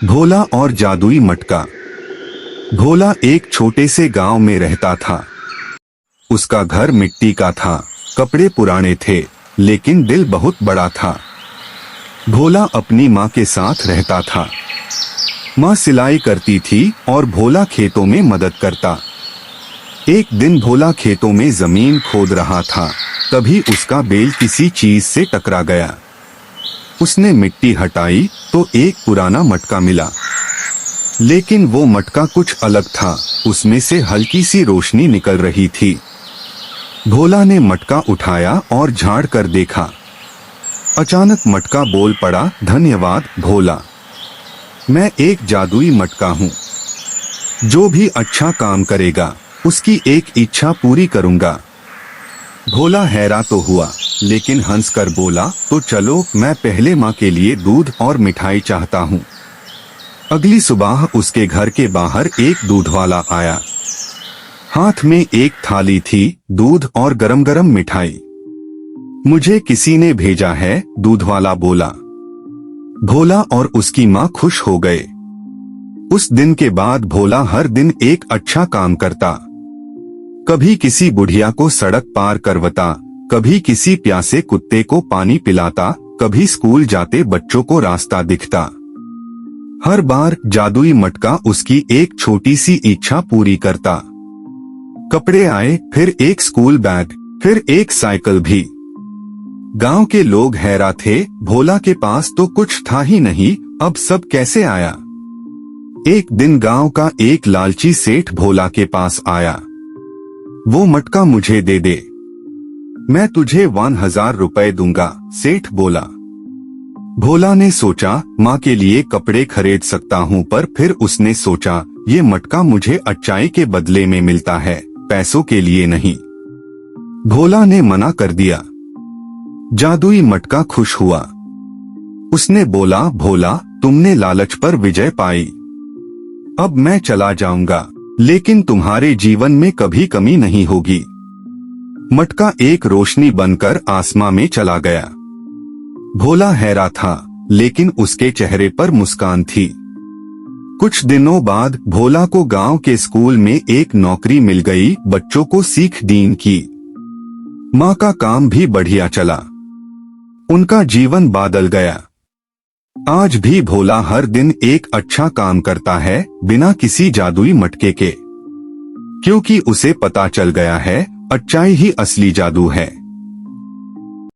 भोला और जादुई मटका। भोला एक छोटे से गांव में रहता था। उसका घर मिट्टी का था, कपड़े पुराने थे, लेकिन दिल बहुत बड़ा था। भोला अपनी माँ के साथ रहता था। माँ सिलाई करती थी और भोला खेतों में मदद करता। एक दिन भोला खेतों में जमीन खोद रहा था, तभी उसका बेल किसी चीज से टकरा गया। उसने मिट्टी हटाई तो एक पुराना मटका मिला, लेकिन वो मटका कुछ अलग था। उसमें से हल्की सी रोशनी निकल रही थी। भोला ने मटका उठाया और झाड़ कर देखा। अचानक मटका बोल पड़ा, धन्यवाद भोला, मैं एक जादुई मटका हूँ। जो भी अच्छा काम करेगा उसकी एक इच्छा पूरी करूंगा। भोला हैरान तो हुआ, लेकिन हंसकर बोला, तो चलो, मैं पहले माँ के लिए दूध और मिठाई चाहता हूँ। अगली सुबह उसके घर के बाहर एक दूध वाला आया। हाथ में एक थाली थी, दूध और गरम गरम मिठाई। मुझे किसी ने भेजा है, दूध वाला बोला। भोला और उसकी माँ खुश हो गए। उस दिन के बाद भोला हर दिन एक अच्छा काम करता। कभी किसी बुढ़िया को सड़क पार करवाता, कभी किसी प्यासे कुत्ते को पानी पिलाता, कभी स्कूल जाते बच्चों को रास्ता दिखता। हर बार जादुई मटका उसकी एक छोटी सी इच्छा पूरी करता। कपड़े आए, फिर एक स्कूल बैग, फिर एक साइकिल भी। गांव के लोग हैरान थे, भोला के पास तो कुछ था ही नहीं, अब सब कैसे आया। एक दिन गांव का एक लालची सेठ भोला के पास आया। वो मटका मुझे दे दे, मैं तुझे 1000 रुपए दूंगा, सेठ बोला। भोला ने सोचा, माँ के लिए कपड़े खरीद सकता हूँ, पर फिर उसने सोचा, ये मटका मुझे अच्छाई के बदले में मिलता है, पैसों के लिए नहीं। भोला ने मना कर दिया। जादुई मटका खुश हुआ। उसने बोला, भोला, तुमने लालच पर विजय पाई। अब मैं चला जाऊंगा, लेकिन तुम्हारे जीवन में कभी कमी नहीं होगी। मटका एक रोशनी बनकर आसमां में चला गया। भोला हैरान था, लेकिन उसके चेहरे पर मुस्कान थी। कुछ दिनों बाद भोला को गांव के स्कूल में एक नौकरी मिल गई, बच्चों को सीख दीन की। माँ का काम भी बढ़िया चला। उनका जीवन बदल गया। आज भी भोला हर दिन एक अच्छा काम करता है, बिना किसी जादुई मटके के, क्योंकि उसे पता चल गया है, अच्छाई ही असली जादू है।